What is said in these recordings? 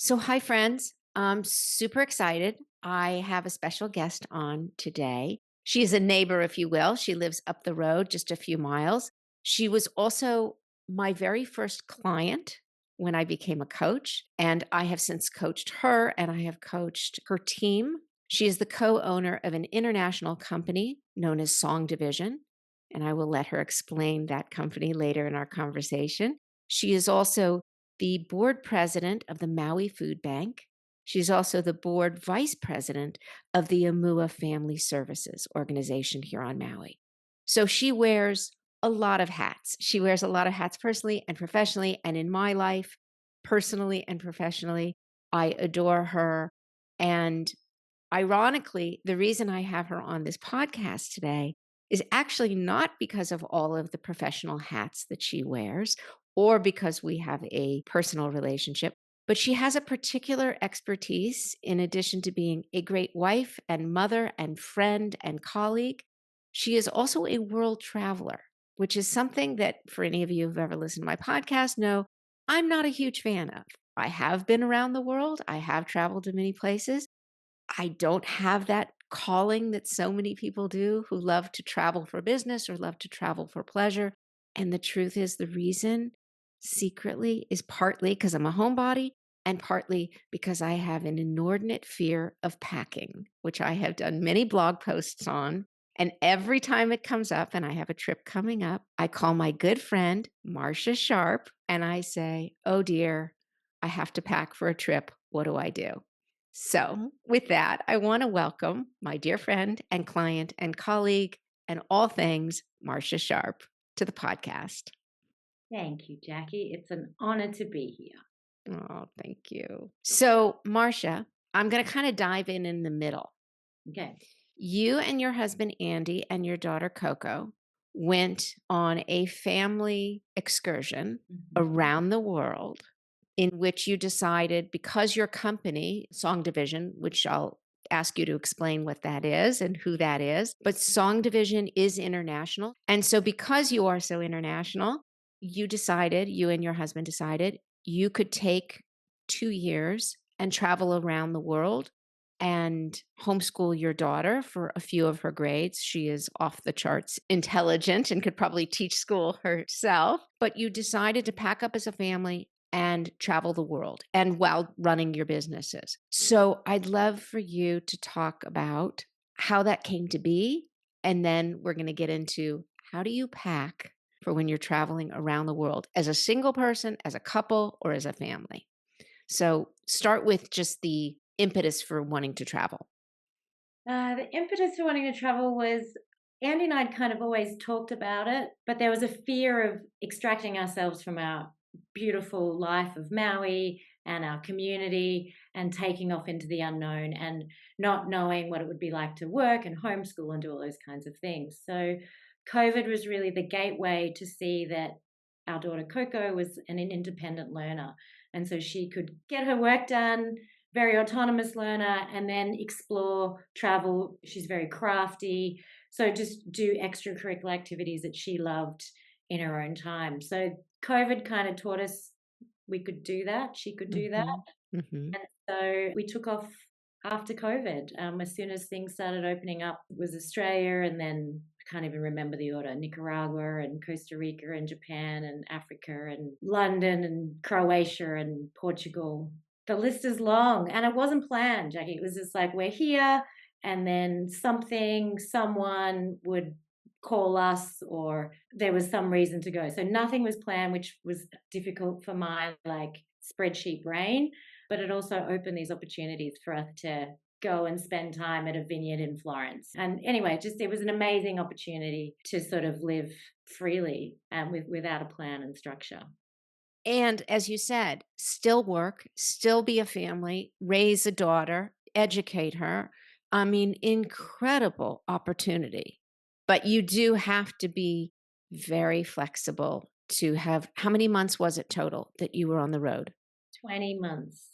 So, hi, friends. I'm super excited. I have a special guest on today. She is a neighbor, if you will. She lives up the road just a few miles. She was also my very first client when I became a coach, and I have since coached her and I have coached her team. She is the co owner of an international company known as SongDivison, and I will let her explain that company later in our conversation. She is also the board president of the Maui Food Bank. She's also the board vice president of the IMUA Family Services organization here on Maui. So she wears a lot of hats. She wears a lot of hats personally and professionally. And in my life, personally and professionally, I adore her. And ironically, the reason I have her on this podcast today is actually not because of all of the professional hats that she wears or because we have a personal relationship, but she has a particular expertise in addition to being a great wife and mother and friend and colleague. She is also a world traveler, which is something that for any of you who've ever listened to my podcast know I'm not a huge fan of. I have been around the world. I have traveled to many places. I don't have that calling that so many people do who love to travel for business or love to travel for pleasure. And the truth is, the reason secretly is partly because I'm a homebody and partly because I have an inordinate fear of packing, which I have done many blog posts on. And every time it comes up and I have a trip coming up, I call my good friend, Marsha Sharpe, and I say, oh dear, I have to pack for a trip. What do I do? So, with that, I want to welcome my dear friend and client and colleague and all things Marsha Sharpe to the podcast. Thank you, Jackie. It's an honor to be here. Oh, thank you. So, Marsha, I'm going to kind of dive in the middle. Okay. You and your husband, Andy, and your daughter, Coco, went on a family excursion around the world in which you decided, because your company, SongDivison, which I'll ask you to explain what that is and who that is, but SongDivison is international. And so, because you are so international, you and your husband decided you could take 2 years and travel around the world and homeschool your daughter for a few of her grades. She is off the charts intelligent and could probably teach school herself. But you decided to pack up as a family and travel the world and while running your businesses. So I'd love for you to talk about how that came to be. And then we're going to get into how do you pack for when you're traveling around the world as a single person, as a couple, or as a family. So start with just the impetus for wanting to travel. The impetus for wanting to travel was Andy and I'd kind of always talked about it, but there was a fear of extracting ourselves from our beautiful life of Maui and our community and taking off into the unknown and not knowing what it would be like to work and homeschool and do all those kinds of things. So, COVID was really the gateway to see that our daughter Coco was an independent learner. And so she could get her work done, very autonomous learner, and then explore travel. She's very crafty. So just do extracurricular activities that she loved in her own time. So COVID kind of taught us we could do that. She could do that. Mm-hmm. And so we took off after COVID. As soon as things started opening up, it was Australia, and then I can't even remember the order: Nicaragua and Costa Rica and Japan and Africa and London and Croatia and Portugal. The list is long, and it wasn't planned, Jackie. It was just like we're here, and then someone would call us, or there was some reason to go. So nothing was planned, which was difficult for my spreadsheet brain, but it also opened these opportunities for us to go and spend time at a vineyard in Florence. And anyway, just it was an amazing opportunity to sort of live freely and without a plan and structure. And as you said, still work, still be a family, raise a daughter, educate her. I mean, incredible opportunity. But you do have to be very flexible to have, how many months was it total that you were on the road? 20 months.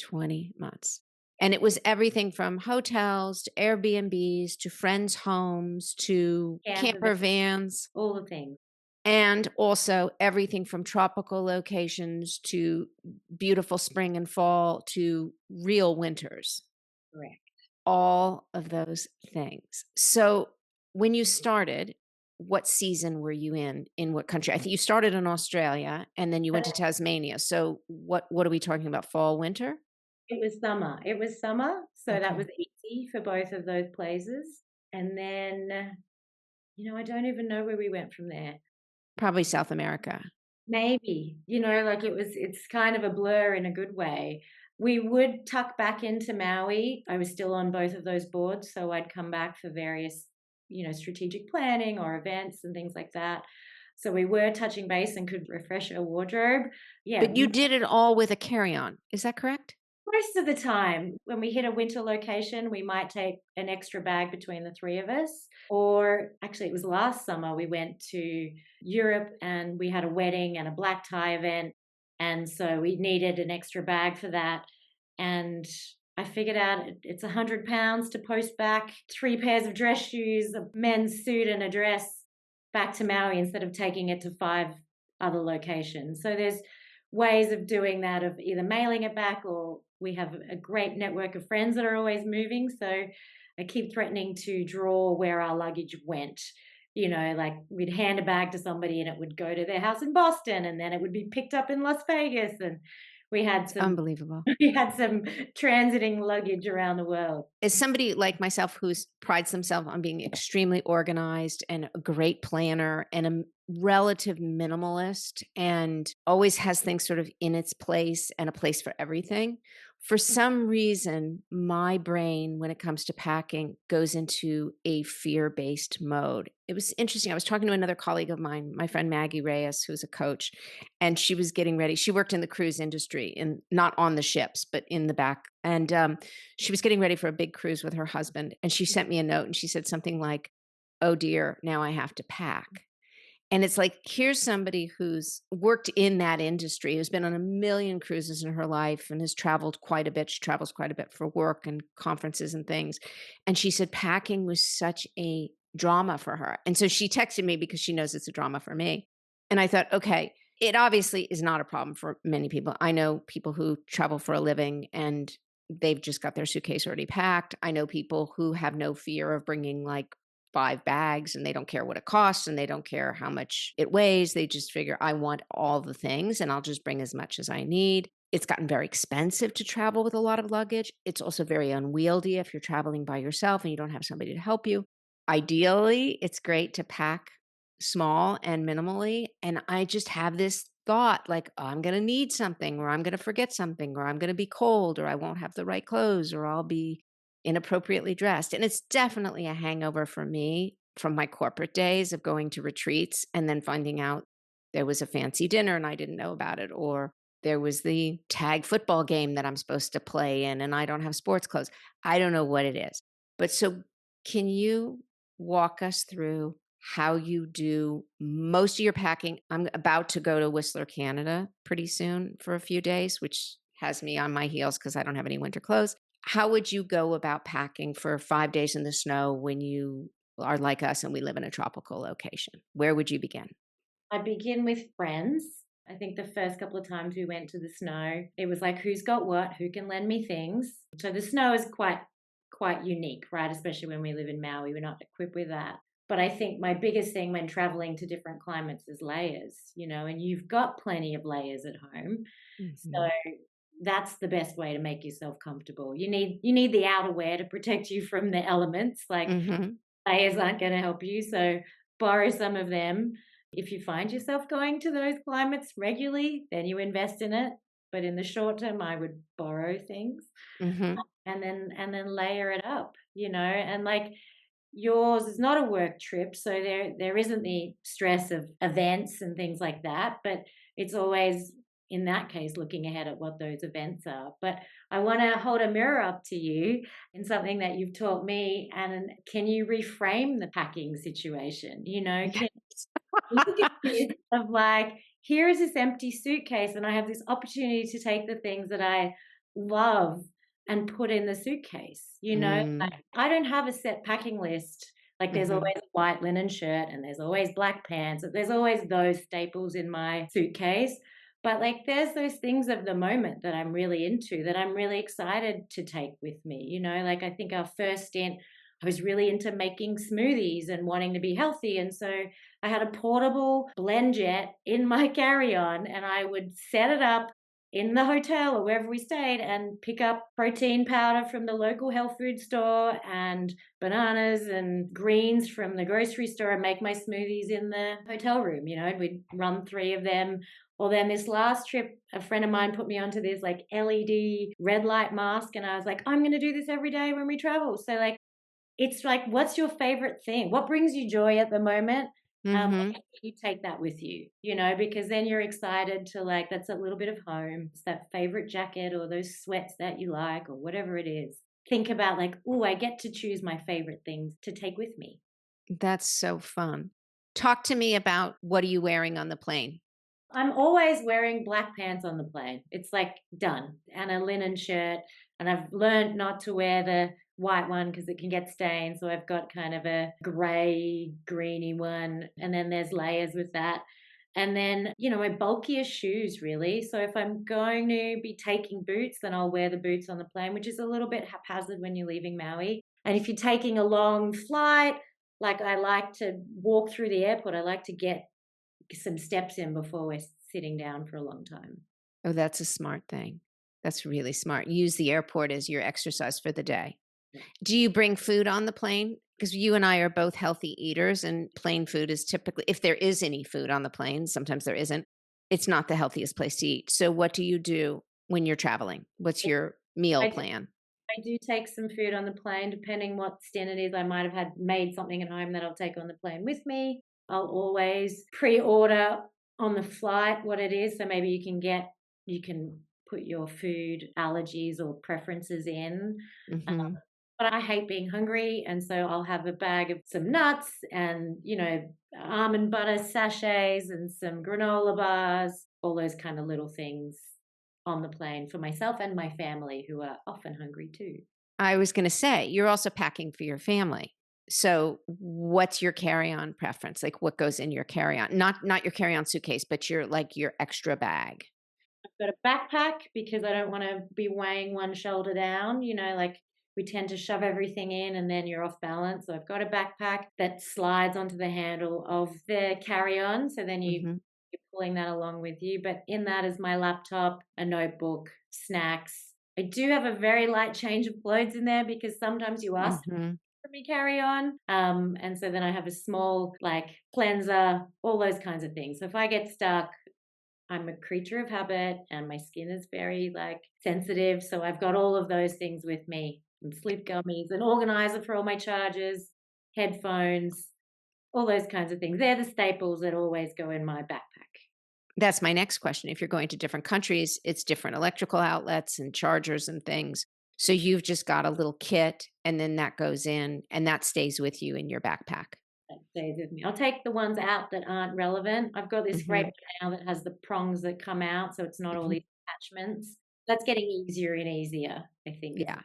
20 months. And it was everything from hotels to Airbnbs to friends' homes to Camper, camper vans. all the things. and also everything from tropical locations to beautiful spring and fall to real winters, Correct. all of those things. So, when you started, what season were you in what country? I think you started in Australia and then you went to Tasmania. So, what are we talking about? Fall, winter? It was summer. It was summer, so that Okay. was easy for both of those places. And then, I don't even know where we went from there. Probably South America. Maybe, like it's kind of a blur in a good way. We would tuck back into Maui. I was still on both of those boards, so I'd come back for various, strategic planning or events and things like that. So we were touching base and could refresh our wardrobe. Yeah, But you did it all with a carry-on. Is that correct? most of the time, when we hit a winter location, we might take an extra bag between the three of us. Or actually, it was last summer, we went to Europe and we had a wedding and a black tie event. And so we needed an extra bag for that. And I figured out it's £100 to post back 3 pairs of dress shoes, a men's suit, and a dress back to Maui instead of taking it to 5 other locations. So there's ways of doing that, of either mailing it back, or we have a great network of friends that are always moving. So I keep threatening to draw where our luggage went. Like we'd hand a bag to somebody and it would go to their house in Boston and then it would be picked up in Las Vegas. And we had It's some unbelievable. we had some transiting luggage around the world. As somebody like myself who's prides themselves on being extremely organized and a great planner and a relative minimalist and always has things sort of in its place and a place for everything. For some reason, my brain, when it comes to packing, goes into a fear based mode. It was interesting. I was talking to another colleague of mine, my friend Maggie Reyes, who's a coach, and she was getting ready. She worked in the cruise industry, and not on the ships, but in the back. And she was getting ready for a big cruise with her husband, and she sent me a note and she said something like, "Oh dear, now I have to pack." And it's like, here's somebody who's worked in that industry, who's been on a million cruises in her life and has traveled quite a bit. She travels quite a bit for work and conferences and things. And she said packing was such a drama for her. And so she texted me because she knows it's a drama for me. And I thought, okay, it obviously is not a problem for many people. I know people who travel for a living and they've just got their suitcase already packed. I know people who have no fear of bringing like 5 bags and they don't care what it costs and they don't care how much it weighs. They just figure, I want all the things and I'll just bring as much as I need. It's gotten very expensive to travel with a lot of luggage. It's also very unwieldy if you're traveling by yourself and you don't have somebody to help you. Ideally, it's great to pack small and minimally. And I just have this thought like, oh, I'm going to need something, or I'm going to forget something, or I'm going to be cold, or I won't have the right clothes, or I'll be inappropriately dressed. And it's definitely a hangover for me from my corporate days of going to retreats and then finding out there was a fancy dinner and I didn't know about it, or there was the tag football game that I'm supposed to play in and I don't have sports clothes. I don't know what it is. But so, can you walk us through how you do most of your packing? I'm about to go to Whistler, Canada pretty soon for a few days, which has me on my heels because I don't have any winter clothes. How would you go about packing for 5 days in the snow when you are like us and we live in a tropical location? Where would you begin? I begin with friends. I think the first couple of times we went to the snow, it was like who's got what, who can lend me things. So the snow is quite unique, right? Especially when we live in Maui, we're not equipped with that. But I think my biggest thing when traveling to different climates is layers, and you've got plenty of layers at home. So Mhm. that's the best way to make yourself comfortable. You need the outerwear to protect you from the elements. Like Mhm. layers aren't going to help you, so borrow some of them. If you find yourself going to those climates regularly, then you invest in it. But in the short term, I would borrow things Mhm. and then layer it up, and like yours is not a work trip, so there isn't the stress of events and things like that, but it's always in that case looking ahead at what those events are. But I want to hold a mirror up to you in something that you've taught me, and can you reframe the packing situation? Can look at this of like, here is this empty suitcase, and I have this opportunity to take the things that I love and put in the suitcase. Mm. Like, I don't have a set packing list. Like, there's Mhm. always a white linen shirt and there's always black pants. There's always those staples in my suitcase. But, like, there's those things of the moment that I'm really into, that I'm really excited to take with me, Like, I think our first stint, I was really into making smoothies and wanting to be healthy, and so I had a portable blend jet in my carry-on, and I would set it up in the hotel or wherever we stayed and pick up protein powder from the local health food store and bananas and greens from the grocery store and make my smoothies in the hotel room. We'd run three of them. Or then this last trip, a friend of mine put me onto this like LED red light mask, and I was like, I'm going to do this every day when we travel. So, like, it's like, what's your favorite thing? What brings you joy at the moment? Mhm. And you take that with you, because then you're excited to, like, that's a little bit of home. It's that favorite jacket or those sweats that you like or whatever it is. Think about, like, oh, I get to choose my favorite things to take with me. That's so fun. Talk to me about what are you wearing on the plane? I'm always wearing black pants on the plane. It's like done, and a linen shirt. And I've learned not to wear the white one because it can get stained. So I've got kind of a gray, greeny one. And then there's layers with that. And then, my bulkier shoes, really. So if I'm going to be taking boots, then I'll wear the boots on the plane, which is a little bit haphazard when you're leaving Maui. And if you're taking a long flight, like, I like to walk through the airport, I like to get some steps in before we're sitting down for a long time. Oh, that's a smart thing. That's really smart. Use the airport as your exercise for the day. Yeah. Do you bring food on the plane? Because you and I are both healthy eaters, and plane food is typically, if there is any food on the plane, sometimes there isn't, it's not the healthiest place to eat. So, what do you do when you're traveling? What's your meal I plan? I do take some food on the plane, depending what stint it is. I might have had made something at home that I'll take on the plane with me. I'll always pre-order on the flight what it is, so maybe you can put your food allergies or preferences in. Hmm. But I hate being hungry, and so I'll have a bag of some nuts and, almond butter sachets and some granola bars, all those kind of little things on the plane for myself and my family, who are often hungry too. I was going to say, you're also packing for your family. So, what's your carry-on preference? Like, what goes in your carry-on? Not your carry-on suitcase, but your extra bag. I've got a backpack because I don't want to be weighing one shoulder down. Like, we tend to shove everything in and then you're off balance. So I've got a backpack that slides onto the handle of the carry on. So then Hmm. you're pulling that along with you. But in that is my laptop, a notebook, snacks. I do have a very light change of clothes in there because sometimes you ask Hmm. for me carry on. And so then I have a small, like, cleanser, all those kinds of things. So if I get stuck, I'm a creature of habit and my skin is very, like, sensitive. So I've got all of those things with me, and sleep gummies, an organizer for all my chargers, headphones, all those kinds of things. They're the staples that always go in my backpack. That's my next question. If you're going to different countries, it's different electrical outlets and chargers and things. So you've just got a little kit and then that goes in and that stays with you in your backpack. That stays with me. I'll take the ones out that aren't relevant. I've got this great Hmm. one now that has the prongs that come out, so it's not all Hmm. these attachments. That's getting easier and easier, I think, as Yeah.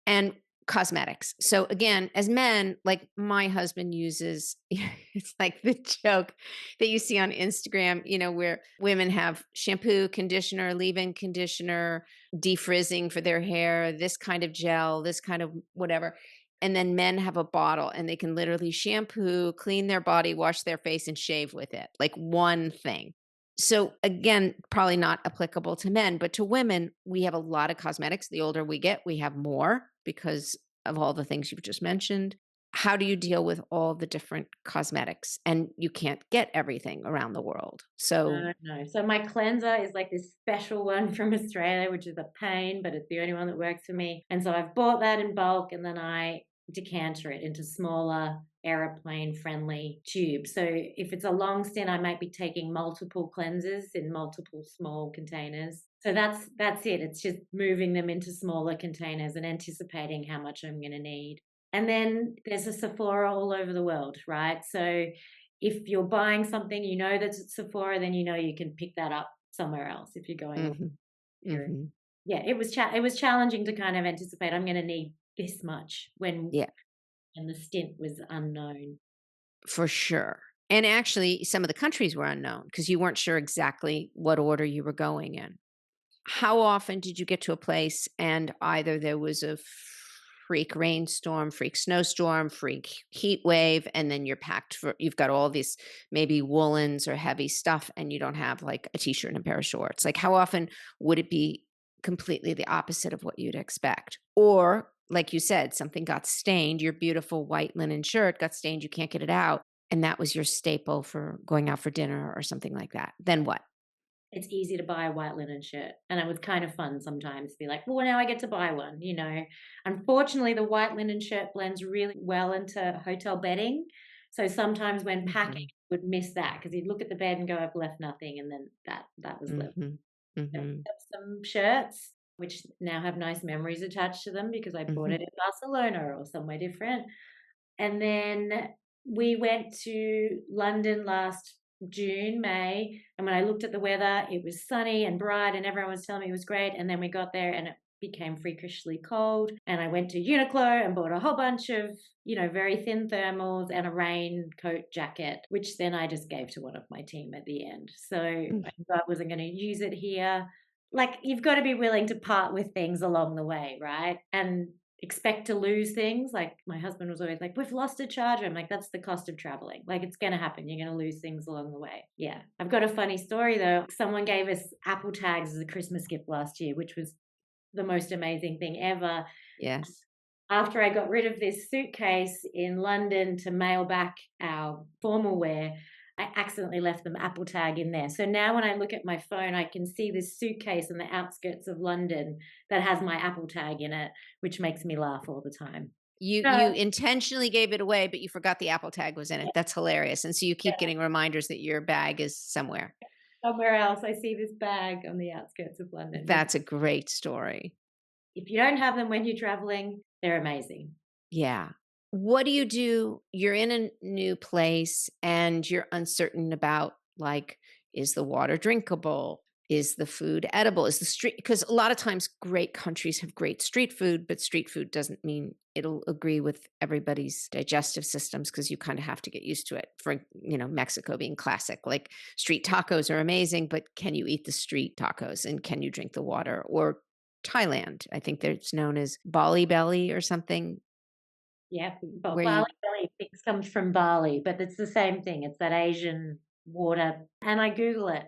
And cosmetics. So again, as men, like my husband uses, it's like the joke that you see on Instagram, where women have shampoo, conditioner, leave-in conditioner, defrizzing for their hair, this kind of gel, this kind of whatever. And then men have a bottle and they can literally shampoo, clean their body, wash their face, and shave with it. Like one thing. So again, probably not applicable to men, but to women, we have a lot of cosmetics. The older we get, we have more because of all the things you've just mentioned. How do you deal with all the different cosmetics? And you can't get everything around the world. So, no, no. So my cleanser is like this special one from Australia, which is a pain, but it's the only one that works for me. And so I've bought that in bulk and then I decanter it into smaller aeroplane friendly tubes. So if it's a long stint, I might be taking multiple cleansers in multiple small containers. So that's it. It's just moving them into smaller containers and anticipating how much I'm going to need. And then there's a Sephora all over the world, right? So if you're buying something, that's at Sephora, then you can pick that up somewhere else if you're going hmm. here. Hmm. Yeah, it was challenging to kind of anticipate I'm going to need this much when Yeah. and the stint was unknown. For sure. And actually, some of the countries were unknown because you weren't sure exactly what order you were going in. How often did you get to a place and either there was a freak rainstorm, freak snowstorm, freak heat wave, and then you're packed for, you've got all these maybe woolens or heavy stuff, and you don't have like a t shirt and a pair of shorts? Like, how often would it be completely the opposite of what you'd expect? Or, like you said, something got stained, your beautiful white linen shirt got stained, you can't get it out. And that was your staple for going out for dinner or something like that. Then what? It's easy to buy a white linen shirt, and it was kind of fun sometimes to be like, "Well, now I get to buy one," you know? Unfortunately, the white linen shirt blends really well into hotel bedding, so sometimes when packing, Mhm. you would miss that because 'cause you'd look at the bed and go, "I've left nothing," and then that was left. Mhm. I Mhm. picked up some shirts, which now have nice memories attached to them because I bought Mhm. it in Barcelona or somewhere different. And then we went to London last June, May, and when I looked at the weather, it was sunny and bright, and everyone was telling me it was great. And then we got there and it became freakishly cold. And I went to Uniqlo and bought a whole bunch of, very thin thermals and a raincoat jacket, which then I just gave to one of my team at the end. So I Mhm. thought I wasn't going to use it here. Like, you've got to be willing to part with things along the way, right? And expect to lose things. Like, my husband was always like, "We've lost a charger." I'm like, "That's the cost of traveling. Like, it's gonna happen. You're gonna lose things along the way." Yeah. I've got a funny story though. Someone gave us Apple tags as a Christmas gift last year, which was the most amazing thing ever. Yes. After I got rid of this suitcase in London to mail back our formal wear, I accidentally left the Apple tag in there. So now when I look at my phone, I can see this suitcase in the outskirts of London that has my Apple tag in it, which makes me laugh all the time. You No, intentionally gave it away, but you forgot the Apple tag was in it. yeah, That's hilarious, and so you keep yeah. getting reminders that your bag is somewhere. Somewhere else, I see this bag on the outskirts of London, which, That's a great story. if you don't have them when you're traveling, they're amazing. Yeah. What do you do? You're in a new place and you're uncertain about, like, is the water drinkable? Is the food edible? Is the street, because a lot of times great countries have great street food, but street food doesn't mean it'll agree with everybody's digestive systems because you kind of have to get used to it. For, Mexico being classic, like street tacos are amazing, but can you eat the street tacos and can you drink the water? Or Thailand, I think it's known as Bali belly or something Yeah, but where Bali you belly things comes from Bali, but it's the same thing. It's that Asian water, and I Google it.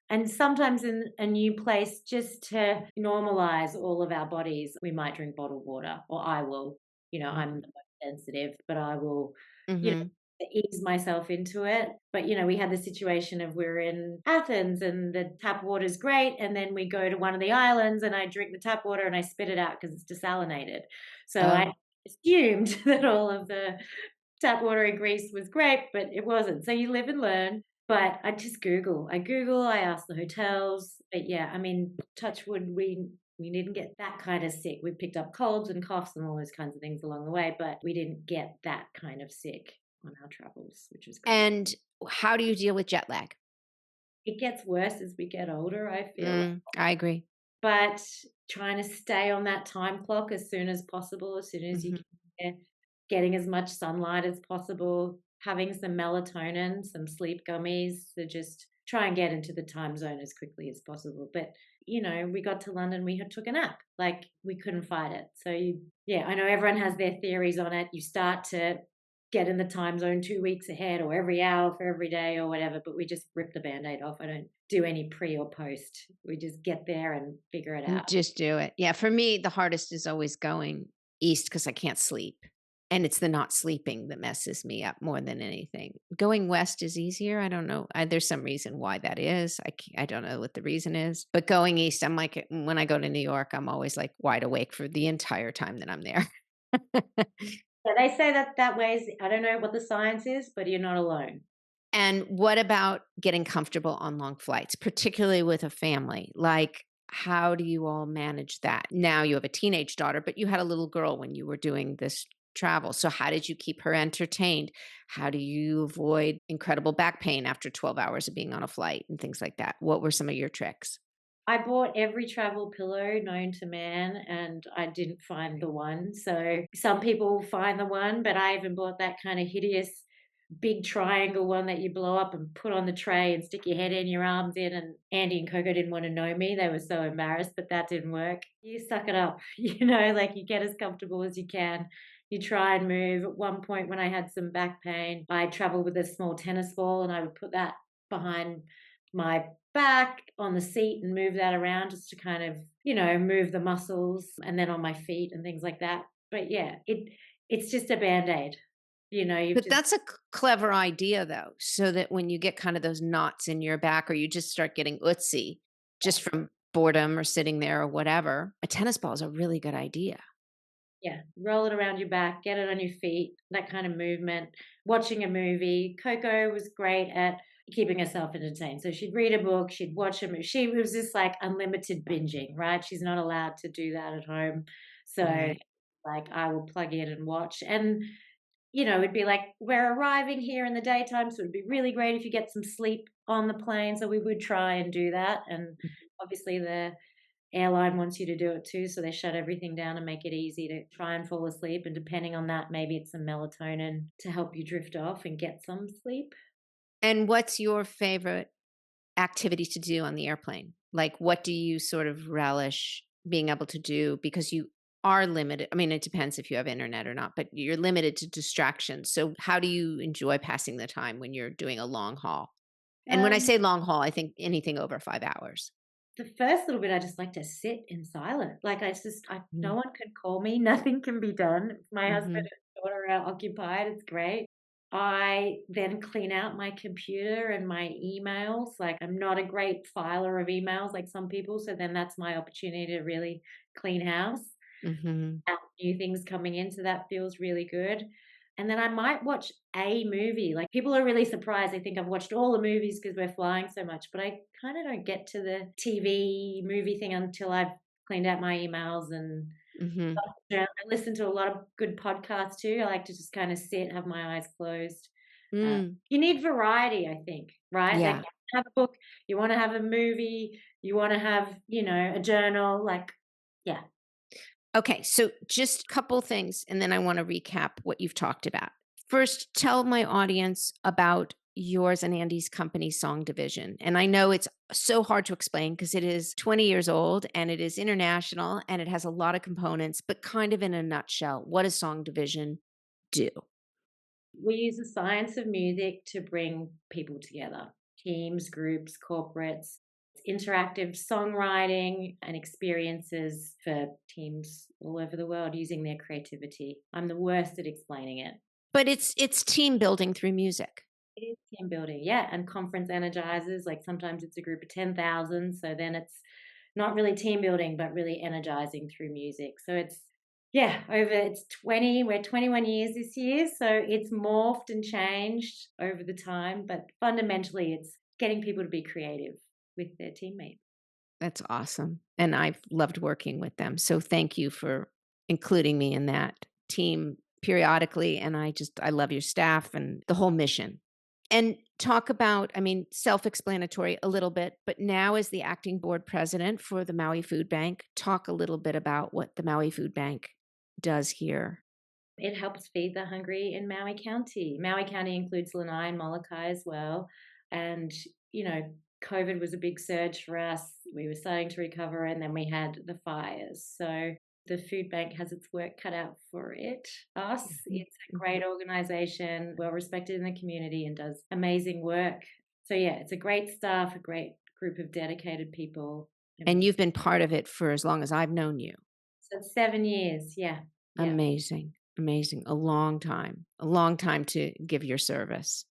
And sometimes in a new place, just to normalize all of our bodies, we might drink bottled water, or I will. Mm. I'm the most sensitive, but I will, you know, Mhm. ease myself into it. But we had the situation of we're in Athens and the tap water's great, and then we go to one of the islands and I drink the tap water and I spit it out because it's desalinated. So I Oh, assumed that all of the tap water in Greece was great, but it wasn't. So you live and learn. But I just Google. I ask the hotels. But yeah, I mean, touch wood, we didn't get that kind of sick. We picked up colds and coughs and all those kinds of things along the way, but we didn't get that kind of sick on our travels, which was great. and how do you deal with jet lag? It gets worse as we get older, I feel. I agree. But trying to stay on that time clock as soon as possible, as soon as you Mhm. can, yeah, getting as much sunlight as possible, having some melatonin, some sleep gummies to just try and get into the time zone as quickly as possible. But, we got to London, we had took a nap, like, we couldn't fight it. So, yeah, I know everyone has their theories on it. You start to get in the time zone 2 weeks ahead or every hour for every day or whatever, but we just rip the Band-Aid off. I don't do any pre or post. We just get there and figure it out. Just do it. Yeah, for me, the hardest is always going east because I can't sleep, and it's the not sleeping that messes me up more than anything. Going west is easier. I don't know. There's some reason why that is. I don't know what the reason is, but going east, I'm like, when I go to New York, I'm always like wide awake for the entire time that I'm there. Yeah, they say that weighs, I don't know what the science is, but you're not alone. And what about getting comfortable on long flights, particularly with a family? Like, how do you all manage that? Now you have a teenage daughter, but you had a little girl when you were doing this travel. So, how did you keep her entertained? How do you avoid incredible back pain after 12 hours of being on a flight and things like that? What were some of your tricks? I bought every travel pillow known to man and I didn't find the one. So some people find the one, but I even bought that kind of hideous big triangle one that you blow up and put on the tray and stick your head in, your arms in. And Andy and Coco didn't want to know me. They were so embarrassed, but that didn't work. You suck it up, like you get as comfortable as you can. You try and move. At one point, when I had some back pain, I traveled with a small tennis ball and I would put that behind my back on the seat and move that around just to kind of, move the muscles and then on my feet and things like that. But yeah, it's just a band-aid. You've But just that's a clever idea though, so that when you get kind of those knots in your back or you just start getting utsy just from boredom or sitting there or whatever, a tennis ball is a really good idea. yeah, roll it around your back, get it on your feet, that kind of movement. Watching a movie. Coco was great at keeping herself entertained. So she'd read a book, she'd watch a movie. She was just like unlimited binging, right? She's not allowed to do that at home. So Right. like I will plug in and watch. And it'd be like, we're arriving here in the daytime, so it'd be really great if you get some sleep on the plane. So we would try and do that. And obviously, the airline wants you to do it too. So they shut everything down and make it easy to try and fall asleep. And depending on that, maybe it's some melatonin to help you drift off and get some sleep. And what's your favorite activity to do on the airplane? Like, what do you sort of relish being able to do because you are limited? I mean, it depends if you have internet or not, but you're limited to distractions. So, how do you enjoy passing the time when you're doing a long haul? And when I Um, say long haul, I think anything over 5 hours. the first little bit, I just like to sit in silence. Like no one can call me. Nothing can be done. If my husband Mm-hmm. and daughter are occupied, it's great. I then clean out my computer and my emails. Like I'm not a great filer of emails like some people. So then that's my opportunity to really clean house Mm-hmm. and new things coming in. So that feels really good. And then I might watch a movie. Like people are really surprised. They think I've watched all the movies because we're flying so much, but I kind of don't get to the TV movie thing until I've cleaned out my emails and Mm-hmm. I listen to a lot of good podcasts too. I like to just kind of sit, have my eyes closed. Mm. You need variety, I think, right? Like Yeah. you have a book, you want to have a movie, you want to have, a journal. Like, yeah. Okay, so just a couple things, and then I want to recap what you've talked about. First, tell my audience about yours and Andy's company, SongDivison. And I know it's so hard to explain because it is 20 years old and it is international and it has a lot of components, but kind of in a nutshell, what does SongDivison do? We use the science of music to bring people together, teams, groups, corporates, interactive songwriting and experiences for teams all over the world using their creativity. I'm the worst at explaining it. But it's team building through music. It is team building, yeah, and conference energizers. Like sometimes it's a group of 10,000, so then it's not really team building, but really energizing through music. So it's 20, we're 21 years this year, so it's morphed and changed over the time, but fundamentally it's getting people to be creative with their teammates. That's awesome. And I've loved working with them. So thank you for including me in that team periodically. And I love your staff and the whole mission. And talk about, I mean, self explanatory a little bit, but now as the acting board president for the Maui Food Bank, talk a little bit about what the Maui Food Bank does here. It helps feed the hungry in Maui County. Maui County includes Lanai and Molokai as well. And, COVID was a big surge for us. We were starting to recover, and then we had the fires. So the food bank has its work cut out for us. Mhm, It's a mhm. great organization, well respected in the community, and does amazing work. So, yeah, it's a great staff, a great group of dedicated people. And And you've been part of it for as long as I've known you. so it's 7 years. Yeah. Yeah. Amazing, amazing. A long time to give your service.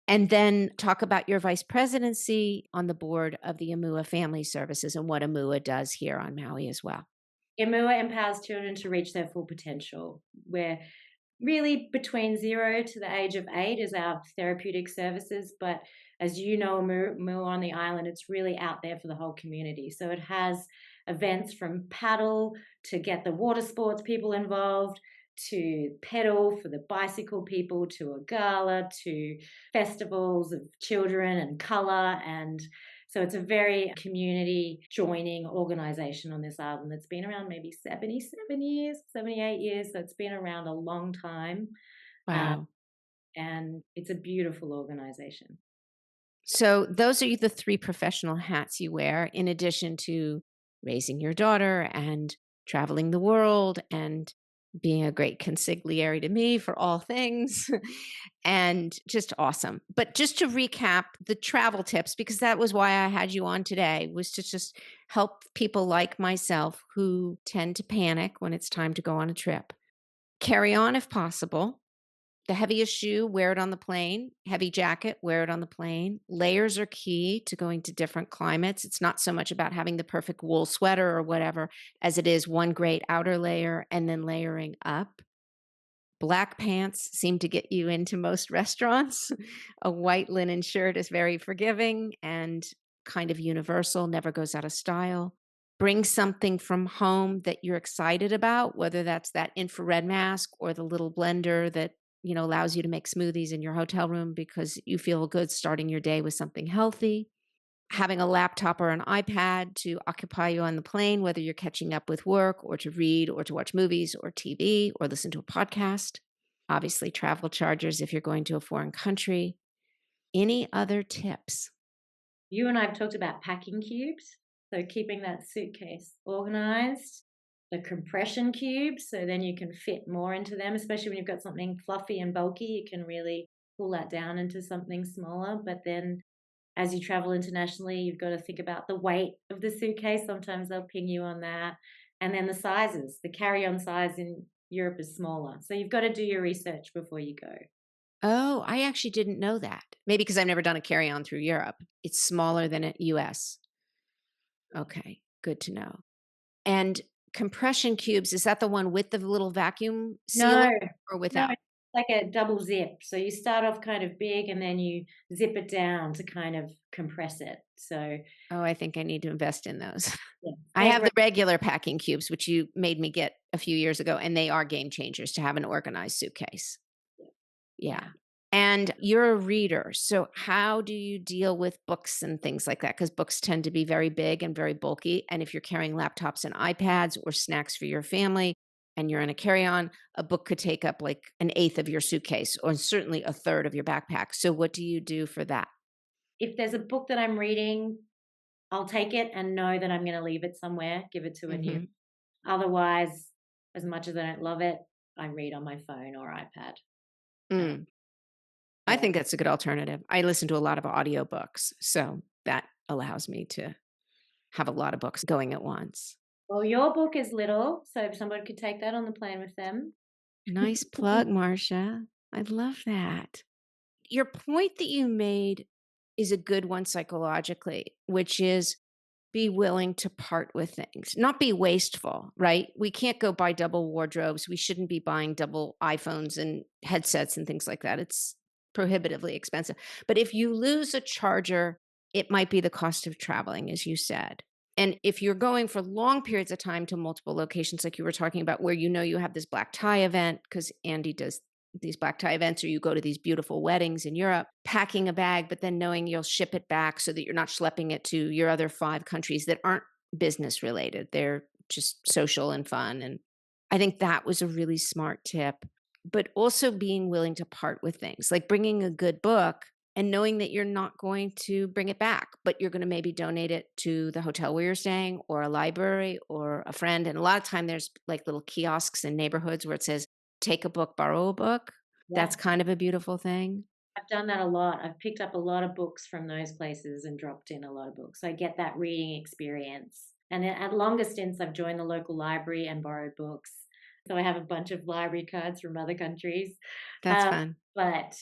And then talk about your vice presidency on the board of the IMUA Family Services and what IMUA does here on Maui as well. IMUA empowers children to reach their full potential. We're really between 0 to the age of 8 is our therapeutic services, but as you know, IMUA on the island, it's really out there for the whole community. So it has events from paddle to get the water sports people involved, to pedal for the bicycle people, to a gala, to festivals of children and color. And So it's a very community joining organization on this island that's been around maybe 77 years, 78 years. So it's been around a long time. Uh, Wow. and it's a beautiful organization. So those are the three professional hats you wear, in addition to raising your daughter and traveling the world and being a great consigliere to me for all things and just awesome. But just to recap the travel tips, because that was why I had you on today, was to just help people like myself who tend to panic when it's time to go on a trip. Carry on if possible. The heaviest shoe, wear it on the plane. Heavy jacket, wear it on the plane. Layers are key to going to different climates. It's not so much about having the perfect wool sweater or whatever as it is one great outer layer and then layering up. Black pants seem to get you into most restaurants. A white linen shirt is very forgiving and kind of universal, never goes out of style. Bring something from home that you're excited about, whether that's that infrared mask or the little blender that, allows you to make smoothies in your hotel room because you feel good starting your day with something healthy. Having a laptop or an iPad to occupy you on the plane, whether you're catching up with work or to read or to watch movies or TV or listen to a podcast. Obviously, travel chargers if you're going to a foreign country. Any other tips? You and I have talked about packing cubes. So keeping that suitcase organized, the compression cubes, so then you can fit more into them, especially when you've got something fluffy and bulky, you can really pull that down into something smaller. But then as you travel internationally, you've got to think about the weight of the suitcase. Sometimes they'll ping you on that. And then the sizes, the carry on size in Europe is smaller. So you've got to do your research before you go. Oh, I actually didn't know that. Maybe because I've never done a carry on through Europe. It's smaller than at US. Okay, good to know. And compression cubes, is that the one with the little vacuum sealer No, or no, without? it's like a double zip. So you start off kind of big and then you zip it down to kind of compress it. So Oh, I think I need to invest in those. yeah, I they're have great. the regular packing cubes, which you made me get a few years ago, and they are game changers to have an organized suitcase. Yeah. Yeah. And you're a reader. So, how do you deal with books and things like that? Because books tend to be very big and very bulky. And if you're carrying laptops and iPads or snacks for your family and you're in a carry on, a book could take up like an eighth of your suitcase or certainly a third of your backpack. So, what do you do for that? If there's a book that I'm reading, I'll take it and know that I'm going to leave it somewhere, give it to a new. Hmm. Otherwise, as much as I don't love it, I read on my phone or iPad. Um, Mm, I yeah. think that's a good alternative. I listen to a lot of audiobooks. So, that allows me to have a lot of books going at once. Well, your book is little, so if someone could take that on the plane with them. Nice plug, Marsha. I love that. Your point that you made is a good one psychologically, which is be willing to part with things, not be wasteful, right? We can't go buy double wardrobes. We shouldn't be buying double iPhones and headsets and things like that. It's prohibitively expensive. But if you lose a charger, it might be the cost of traveling, as you said. And if you're going for long periods of time to multiple locations, like you were talking about, where you have this black tie event, because Andy does these black tie events, or you go to these beautiful weddings in Europe, packing a bag, but then knowing you'll ship it back so that you're not schlepping it to your other 5 countries that aren't business related. They're just social and fun. And I think that was a really smart tip. But also being willing to part with things, like bringing a good book and knowing that you're not going to bring it back, but you're going to maybe donate it to the hotel where you're staying or a library or a friend. And a lot of time there's like little kiosks in neighborhoods where it says, take a book, borrow a book. That's Yeah. kind of a beautiful thing. I've done that a lot. I've picked up a lot of books from those places and dropped in a lot of books. So I get that reading experience. And at longer stints, I've joined the local library and borrowed books. So I have a bunch of library cards from other countries. That's Um, fun. but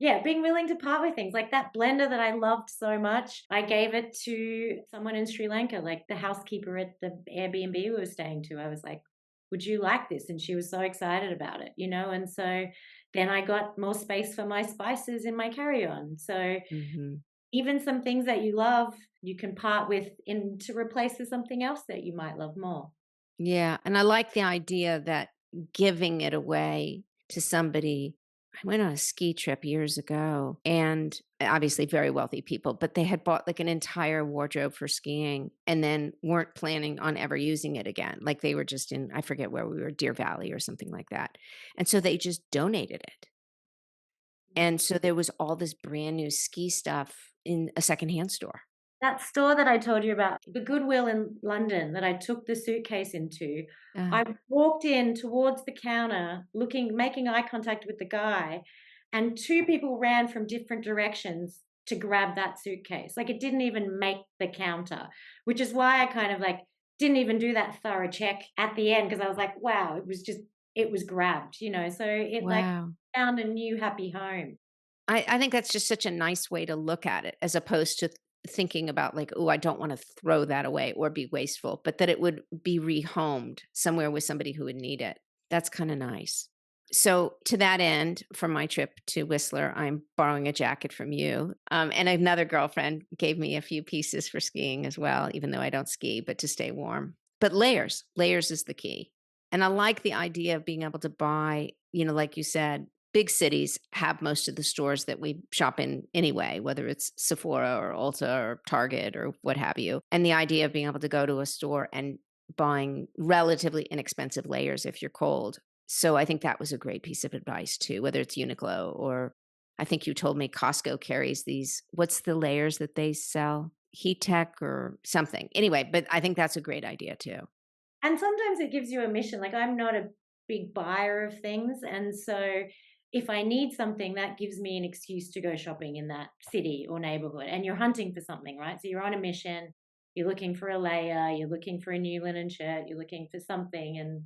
yeah, being willing to part with things like that blender that I loved so much, I gave it to someone in Sri Lanka, like the housekeeper at the Airbnb we were staying to. I was like, would you like this? And she was so excited about it, And so then I got more space for my spices in my carry-on. So Hmm. even some things that you love, you can part with in to replace with something else that you might love more. Yeah. And I like the idea that giving it away to somebody I went on a ski trip years ago and obviously very wealthy people, but they had bought like an entire wardrobe for skiing and then weren't planning on ever using it again. Like they were just in, I forget where we were, Deer Valley or something like that. And so they just donated it. And so there was all this brand new ski stuff in a secondhand store. That store that I told you about, the Goodwill in London that I took the suitcase into, Uh, I walked in towards the counter looking making eye contact with the guy, and 2 people ran from different directions to grab that suitcase. Like, it didn't even make the counter, which is why I kind of, like, didn't even do that thorough check at the end because I was like, "Wow, it was grabbed," you know? So it, like, wow. found a new happy home. I think that's just such a nice way to look at it as opposed to thinking about like, oh, I don't want to throw that away or be wasteful, but that it would be rehomed somewhere with somebody who would need it. That's kind of nice. So, to that end, for my trip to Whistler, I'm borrowing a jacket from you. And another girlfriend gave me a few pieces for skiing as well, even though I don't ski, but to stay warm. But layers is the key. And I like the idea of being able to buy, like you said, big cities have most of the stores that we shop in anyway, whether it's Sephora or Ulta or Target or what have you. And the idea of being able to go to a store and buying relatively inexpensive layers if you're cold. So I think that was a great piece of advice too, whether it's Uniqlo or I think you told me Costco carries these. What's the layers that they sell? Heat Tech or something. Anyway, but I think that's a great idea too. And sometimes it gives you a mission. Like, I'm not a big buyer of things, and so if I need something, that gives me an excuse to go shopping in that city or neighborhood. And you're hunting for something, right? So you're on a mission. You're looking for a layer. You're looking for a new linen shirt. You're looking for something, and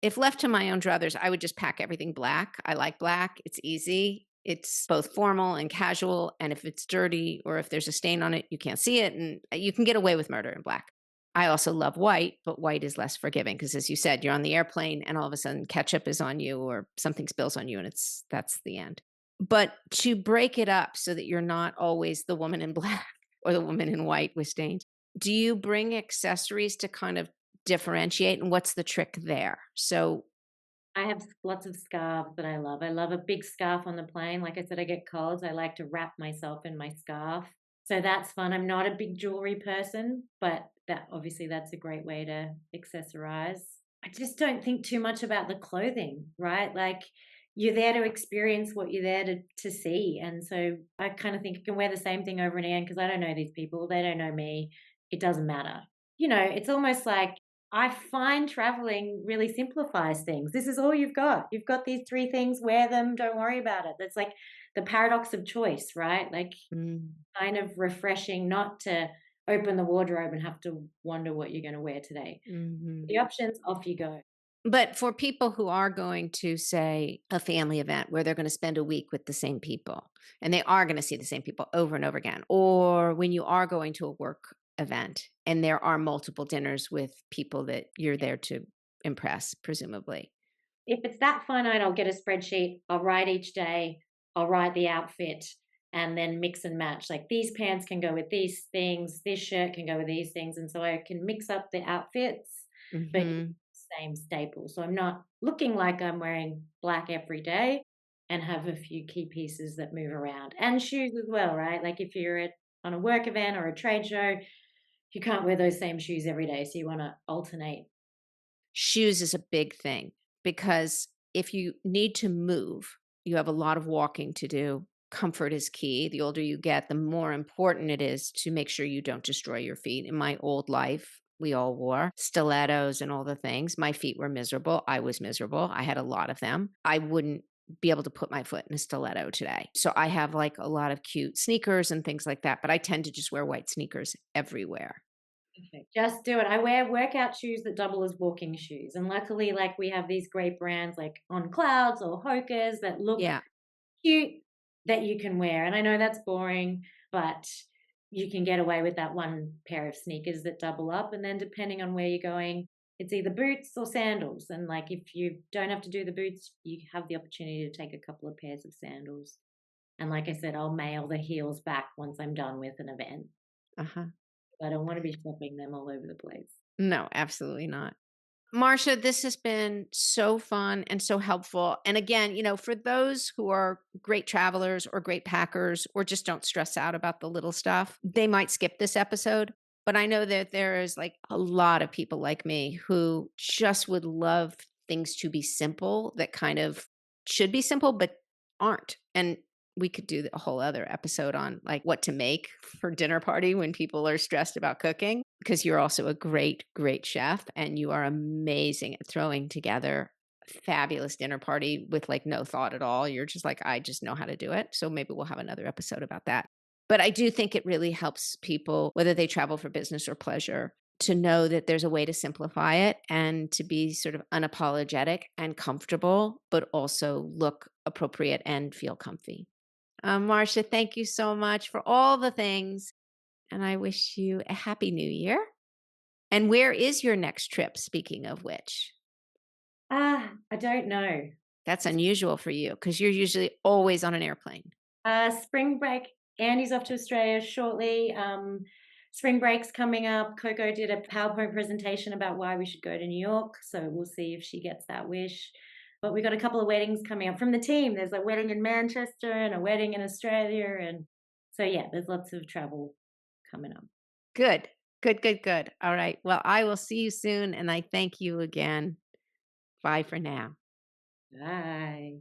If left to my own druthers, I would just pack everything black. I like black. It's easy. It's both formal and casual. And if it's dirty or if there's a stain on it, you can't see it. And you can get away with murder in black. I also love white, but white is less forgiving because, as you said, you're on the airplane and all of a sudden ketchup is on you or something spills on you, and that's the end. But to break it up so that you're not always the woman in black or the woman in white with stains, do you bring accessories to kind of differentiate, and what's the trick there? So I have lots of scarves that I love. I love a big scarf on the plane. Like I said, I get colds. I like to wrap myself in my scarf. So that's fun. I'm not a big jewelry person, but that obviously that's a great way to accessorize. I just don't think too much about the clothing, right? Like, you're there to experience what you're there to see. And so I kind of think I can wear the same thing over and again because I don't know these people. They don't know me. It doesn't matter. It's almost like I find traveling really simplifies things. This is all you've got. You've got these 3 things, wear them, don't worry about it. That's like the paradox of choice, right? Like, mm, kind of refreshing not to open the wardrobe and have to wonder what you're gonna wear today. mhm. The options, off you go. But for people who are going to, say, a family event where they're gonna spend a week with the same people, and they are gonna see the same people over and over again, or when you are going to a work event and there are multiple dinners with people that you're there to impress, presumably. If it's that finite, I'll get a spreadsheet, I'll write each day, I'll write the outfit, and then mix and match. Like, these pants can go with these things, this shirt can go with these things, and so I can mix up the outfits, but Mhm. same staples. So I'm not looking like I'm wearing black every day and have a few key pieces that move around. And shoes as well, right? Like, if you're on a work event or a trade show, you can't wear those same shoes every day, so you wanna alternate. Shoes is a big thing because if you need to move, you have a lot of walking to do. Comfort is key. The older you get, the more important it is to make sure you don't destroy your feet. In my old life, we all wore stilettos and all the things. My feet were miserable. I was miserable. I had a lot of them. I wouldn't be able to put my foot in a stiletto today. So I have like a lot of cute sneakers and things like that, but I tend to just wear white sneakers everywhere. Okay, just do it. I wear workout shoes that double as walking shoes, and luckily, like, we have these great brands like On Clouds or Hoka's that look Yeah. cute that you can wear, and I know that's boring, but you can get away with that one pair of sneakers that double up, and then depending on where you're going, it's either boots or sandals, and, like, if you don't have to do the boots, you have the opportunity to take a couple of pairs of sandals, and like I said, I'll mail the heels back once I'm done with an event. Uh-huh. I don't wanna be shopping them all over the place. No, absolutely not. Marsha, this has been so fun and so helpful. And again, for those who are great travelers or great packers or just don't stress out about the little stuff, they might skip this episode. But I know that there is like a lot of people like me who just would love things to be simple that kind of should be simple, but aren't. And we could do a whole other episode on like what to make for dinner party when people are stressed about cooking because you're also a great, great chef and you are amazing at throwing together a fabulous dinner party with like no thought at all. You're just like, I just know how to do it. So maybe we'll have another episode about that. But I do think it really helps people, whether they travel for business or pleasure, to know that there's a way to simplify it and to be sort of unapologetic and comfortable, but also look appropriate and feel comfy. Marsha, thank you so much for all the things. And I wish you a happy new year. And where is your next trip, speaking of which? I don't know. That's unusual for you because you're usually always on an airplane. Spring break. Andy's off to Australia shortly. Spring break's coming up. Coco did a PowerPoint presentation about why we should go to New York. So we'll see if she gets that wish. But we got a couple of weddings coming up from the team. There's a wedding in Manchester and a wedding in Australia. And so, yeah, there's lots of travel coming up. Good, good, good, good. All right. Well, I will see you soon. And I thank you again. Bye for now. Bye.